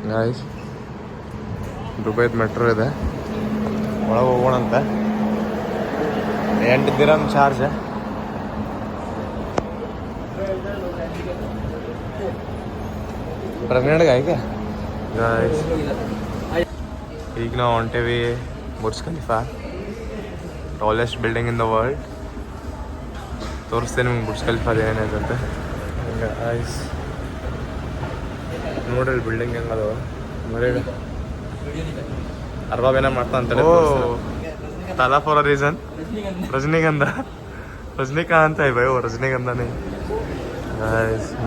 Guys ದುಬೈದ metro ಇದೆ, ಒಳಗೆ ಹೋಗೋಣಂತ. 8 ದಿರಮ್ charge. ಪ್ರೆಗ್ನೆಂಟ್ಗೆ ಈಗ ಗಾಯ್ಸ್ ಈಗ ನಾವು ಹೊಂಟೇವಿ Burj Khalifa, tallest building in the world. ತೋರಿಸ್ತೇನೆ ನಿಮ್ಗೆ ಬುರ್ಜ್ ಖಲೀಫಾ ಏನಿದೆ ಅಂತ. ಗಾಯ್ಸ್ ನೋಡ್ರಿ ಬಿಲ್ಡಿಂಗ್ ಹೆಂಗದ ಮರಿ ಅರ್ಬಾಬ್ ಏನೋ ಮಾಡ್ತಾ ಅಂತಾರೆ. ताला फॉर अ रीजन रजनीगंधा रजनीकांत है भाई, वो रजनीगंधा नहीं.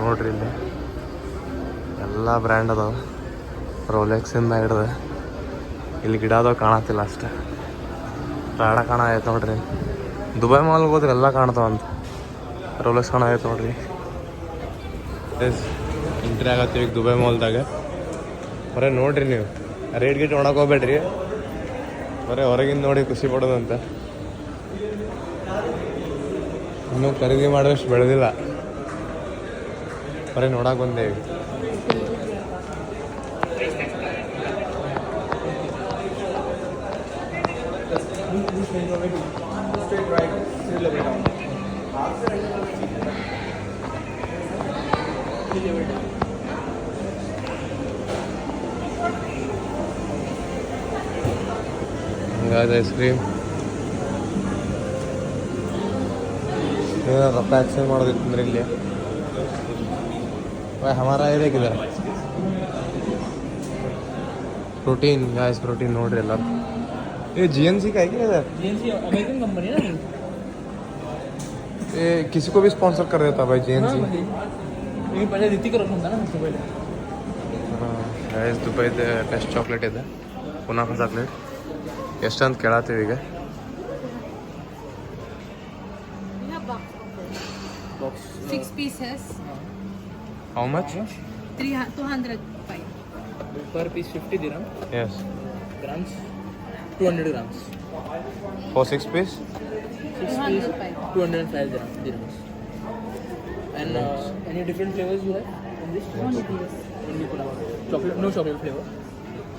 ನೋಡ್ರಿ ಇಲ್ಲಿ ಎಲ್ಲ ಬ್ರ್ಯಾಂಡ್ ಅದಾವ, ರೋಲೆಕ್ಸಿಂದ ಹಿಡ್ದು ಇಲ್ಲಿ ಗಿಡ ಅದಾವ ಕಾಣತ್ತಿಲ್ಲ ಅಷ್ಟೆ, ಬೇಡ ಕಾಣಾಯ್ತು ನೋಡ್ರಿ. ದುಬೈ ಮಾಲ್ಗೆ ಹೋದ್ರೆ ಎಲ್ಲ ಕಾಣ್ತಾವಂತ, ರೋಲೆಕ್ಸ್ ಕಾಣಾಯ್ತು ನೋಡ್ರಿ. ಎಂಟ್ರಿ ಆಗತ್ತೀವಿ ಈಗ ದುಬೈ ಮಾಲ್ದಾಗ. ಬರೀ ನೋಡ್ರಿ ನೀವು, ರೇಟ್ ಗೀಟ್ ನೋಡಕ್ಕೆ ಹೋಗ್ಬೇಡ್ರಿ, ಬರೀ ಹೊರಗಿಂದ ನೋಡಿ ಖುಷಿ ಪಡೋದಂತ. ಇನ್ನೂ ಖರೀದಿ ಮಾಡೋಷ್ಟು ಬೆಳೆದಿಲ್ಲ, ಬರೀ ನೋಡಕ್ಕೆ ಬಂದೇವಿ. ಐಸ್ಕ್ರೀಮ್ ರೊಕ್ಕ ಎಕ್ಸ್ಚೇಂಜ್ ಮಾಡೋದಿತ್ತಂದ್ರೆ ಇಲ್ಲಿ ಹಮಾರ ಇದಕ್ಕಿದೆ प्रोटीन गाइस, प्रोटीन ನೋಡ್ರಿ ಎಲ್ಲ. ये जीएनसी का है क्या इधर? जीएनसी अमेरिकन कंपनी है ना, ये किसी को भी स्पॉन्सर कर देता भाई जीएनसी. ये पहले ऋतिक रोशन था ना सबसे पहले. हां guys Dubai the best chocolate ಇದೆ, ಕುನಾಫಾ ಚಾಕ್ಲೇಟ್. ಎಷ್ಟಂತ ಕೇಳತ್ತೀವಿ ಈಗ. Box 6 pieces. How much? 205 per piece 50 dirham. Yes. Grams 200 grams. For 6 piece? 6 piece 205 dirhams. And any different flavors you have in this? Only this. Only chocolate, no chocolate flavor.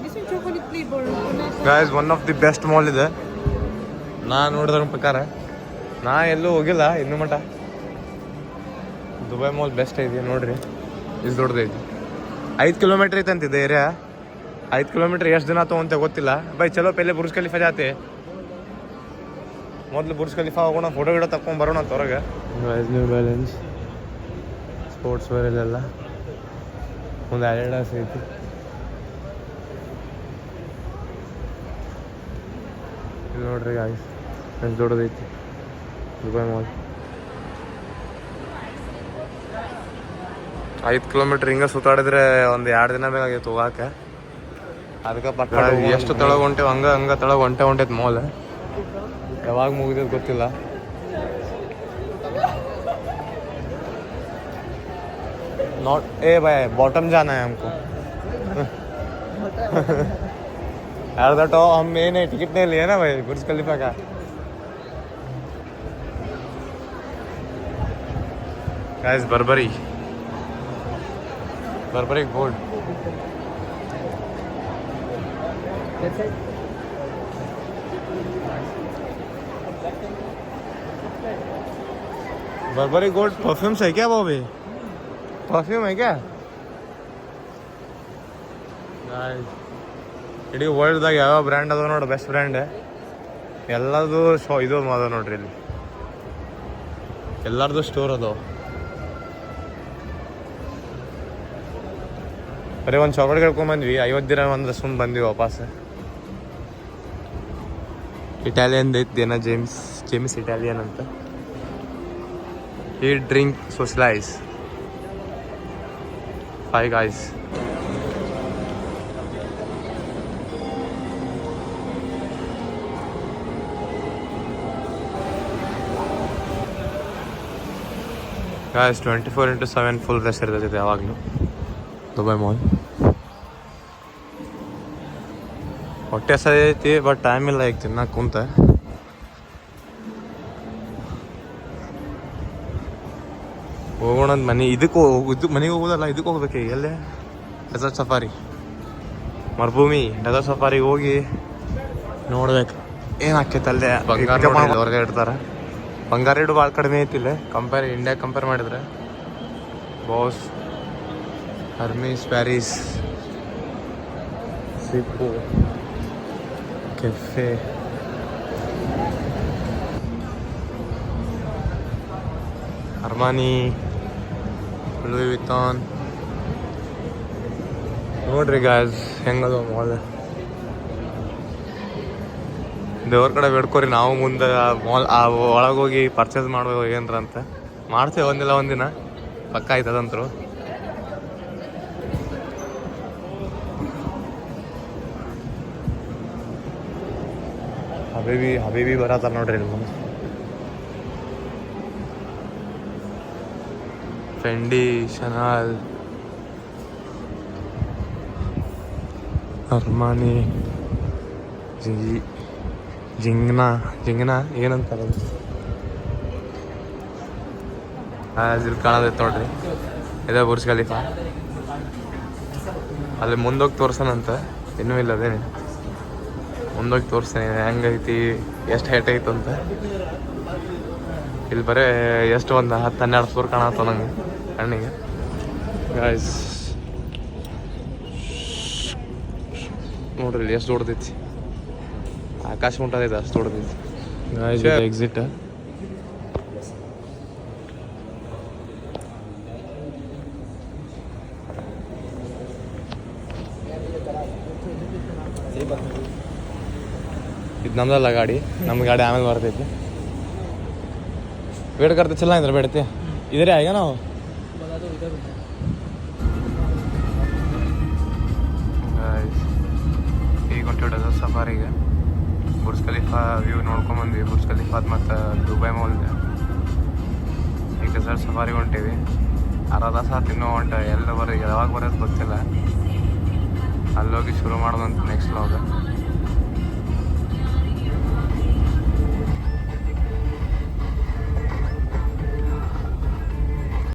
This one chocolate flavor. Guys, one of the best mall ಇದೆ. ನಾ ನೋಡಿದ್ರ ಪ್ರಕಾರ, ನಾ ಎಲ್ಲೂ ಹೋಗಿಲ್ಲ ಇನ್ನೂ ಮಟ್ಟ. Dubai mall best ಐತಿ ನೋಡ್ರಿ, ಇಷ್ಟು ದೊಡ್ಡದೈತಿ. 5 ಕಿಲೋಮೀಟರ್ ಐತೆ ಅಂತಿದೆ ಏರಿಯಾ. 5 ಕಿಲೋಮೀಟರ್ ಎಷ್ಟು ದಿನ ತೊಗೊಂತ ಗೊತ್ತಿಲ್ಲ ಬೈ. ಚಲೋ ಪೆಹಲೆ ಬುರ್ಜ್ ಖಲೀಫಾ ಜಾತೆ, ಮೊದಲು ಬುರ್ಜ್ ಖಲೀಫಾ ಹೋಗೋಣ, ಫೋಟೋ ಗಿಡೋ ತಗೊಂಡ್ ಬರೋಣ ಅಂತ ಹೊರಗೆ. ನ್ಯೂ ಬ್ಯಾಲೆನ್ಸ್ ಸ್ಪೋರ್ಟ್ಸ್ ವೇರ್ ಇಲ್ಲೆಲ್ಲ ಒಂದು ಅಡಿಡಾಸ್ ಐತಿ. ಇಲ್ಲಿ ನೋಡ್ರಿ ಗಾಯ್ಸ್ ಎಷ್ಟು ದೊಡ್ಡದೈತಿ ದುಬೈ ಮಾಲ್. 5 ಕಿಲೋಮೀಟರ್ ಹಿಂಗೆ ಸುತ್ತಾಡಿದ್ರೆ ಒಂದು 2 ದಿನ ಬೇಕಾಗೈತೆ ಹೋಗಾಕೆ. ಅದಕ್ಕೆ ಪಕ್ಕ ಎಷ್ಟು ತಳಗ ಹೊಂಟೇವು ಹಂಗೆ ತಳಗ ಹೊಂಟೈತೆ ಮಾಲ್. ಯಾವಾಗ ಮುಗಿದೈತೆ ಗೊತ್ತಿಲ್ಲ. नॉट ए भाई बॉटम जाना है हमको. यार तो हम मैंने टिकट नहीं लिया ना भाई बुर्ज खलीफा का. Guys Barbari gold. Barbari gold perfumes है क्या वो भी? परफ्यूम है क्या? ಇಡೀ ವರ್ಲ್ಡ್ದಾಗ ಯಾವ ಬ್ರ್ಯಾಂಡ್ ಅದಾವ ನೋಡಿ, ಬೆಸ್ಟ್ ಬ್ರ್ಯಾಂಡ್ ಎಲ್ಲದು ಇದು ಅದಾವ ನೋಡ್ರಿ. ಇಲ್ಲಿ ಎಲ್ಲರದು ಸ್ಟೋರ್ ಅದಾವ. ಬರೀ ಒಂದು ಚಾಕ್ಲೇಟ್ ಕೇಳ್ಕೊಂಬಂದ್ವಿ, 50 ದಿನ ಒಂದು ಸುಮ್ಮನೆ ಬಂದ್ವಿ ವಾಪಸ್. ಇಟಾಲಿಯನ್ ಐತಿ ಏನೋ ಜೇಮ್ಸ್ ಇಟಾಲಿಯನ್ ಅಂತ. ಈ drink socialise 5 guys. Guys 24/7 full rush ಇರ್ತೈತೆ ಯಾವಾಗಲೂ ದುಬೈ ಮಾಲ್. ಹೊಟ್ಟೆ ಹಸೈತಿ ಬಟ್ ಟೈಮ್ ಇಲ್ಲ ಈಗ ತಿನ್ನಕ್ಕೆ ಕುಂತ. ಹೋಗೋಣ ಮನೆ, ಇದು ಮನೆಗೆ ಹೋಗೋದಲ್ಲ, ಇದಕ್ಕೆ ಹೋಗ್ಬೇಕು. ಎಲ್ಲೇ ಡೆಸರ್ಟ್ ಸಫಾರಿ ಮರುಭೂಮಿ ಡೆಸರ್ಟ್ ಸಫಾರಿಗೆ ಹೋಗಿ ನೋಡ್ಬೇಕು ಏನಾಕೈತೆ ಅಲ್ಲೇ ಬಂಗಾರ ಹೊರಗೆ ಇಡ್ತಾರೆ. ಬಂಗಾರ ರೇಟು ಭಾಳ ಕಡಿಮೆ ಐತಿಲ್ಲ ಇಂಡಿಯಾ ಕಂಪೇರ್ ಮಾಡಿದ್ರೆ. ಬಾಸ್, ಹರ್ಮೀಸ್, ಪ್ಯಾರಿಸ್, ಸಿಪ್ಪು, ಕೆಫೆ, ಅರ್ಮಾನಿ, ಲೂಯಿ ವಿಟಾನ್. ನೋಡ್ರಿ ಗಾಯ್ಸ್ ಹೆಂಗದ ಮಾಲ್. ದೇವ್ರ ಕಡೆ ಬೇಡ್ಕೋರಿ ನಾವು ಮುಂದೆ ಮಾಲ್ ಒಳಗೋಗಿ ಪರ್ಚೇಸ್ ಮಾಡ್ಬೇಕು ಏನ್ರ ಅಂತ. ಮಾಡ್ತೇವೆ ಒಂದಿಲ್ಲ ಒಂದಿನ ಪಕ್ಕ ಆಯ್ತದಂತರು. ಹಬೀಬಿ ಬರತ್ತಾರ ನೋಡ್ರಿ ಇಲ್ಲಿ ಮುಂದೆ. ಫೆಂಡಿ, ಶನಾಲ್, ಅರ್ಮಾನಿ, ಜಿಂಗ್ನಾ ಏನಂತಾರ ಇಲ್ಲಿ ಕಾಣದೈತೆ ನೋಡ್ರಿ. ಇದೇ ಬುರ್ಜ್ ಖಲೀಫಾ. ಅಲ್ಲಿ ಮುಂದೋಗಿ ತೋರ್ಸನಂತ, ಇನ್ನೂ ಇಲ್ಲ ಅದೇನೆ. ಮುಂದೋಗಿ ತೋರಿಸ್ತೇನೆ ಹೆಂಗೈತಿ, ಎಷ್ಟು ಹೈಟ್ ಐತು ಅಂತ. ಇಲ್ಲಿ ಬರೇ ಎಷ್ಟು ಒಂದು 10-12 ಫ್ಲೋರ್ ಕಾಣತ್ತ ನಂಗೆ ಕಣ್ಣಿಗೆ. ಗಾಯ್ಸ್ ನೋಡ್ರಿ ಇಲ್ಲಿ ಎಷ್ಟು ದೊಡ್ಡದೈತಿ, ಆಕಾಶ ಉಂಟದೈತೆ ಅಷ್ಟು ದೊಡ್ಡದೈತಿ. Guys exit. ಇದು ನಮ್ದಲ್ಲ ಗಾಡಿ, ನಮ್ಮ ಗಾಡಿ ಆಮೇಲೆ ಬರ್ತೈತಿ. वेट करते चलना इधर बैठते इधर आएगा ना वो बता दो इधर ಈಗ ಹೊಂಟಿಡೋದು ಸಫಾರಿಗೆ. ಬುರ್ಜ್ ಖಲೀಫಾ ವ್ಯೂ ನೋಡ್ಕೊಂಬಂದ್ವಿ. ಬುರ್ಜ್ ಖಲೀಫಾದ ಮತ್ತು ದುಬೈ ಮಾಲ್ ಇದೆ. ಈಗ ಡೆಸರ್ಟ್ ಸಫಾರಿಗೆ ಹೊಂಟೀವಿ. ಅರ್ಧ ತಾಸು ಇನ್ನೂ ಹೊಂಟ ಯಾವಾಗ ಬರೋದು ಗೊತ್ತಿಲ್ಲ. ಅಲ್ಲೋಗಿ ಶುರು ಮಾಡೋದಂತ ನೆಕ್ಸ್ಟ್ ಲಾಗ್.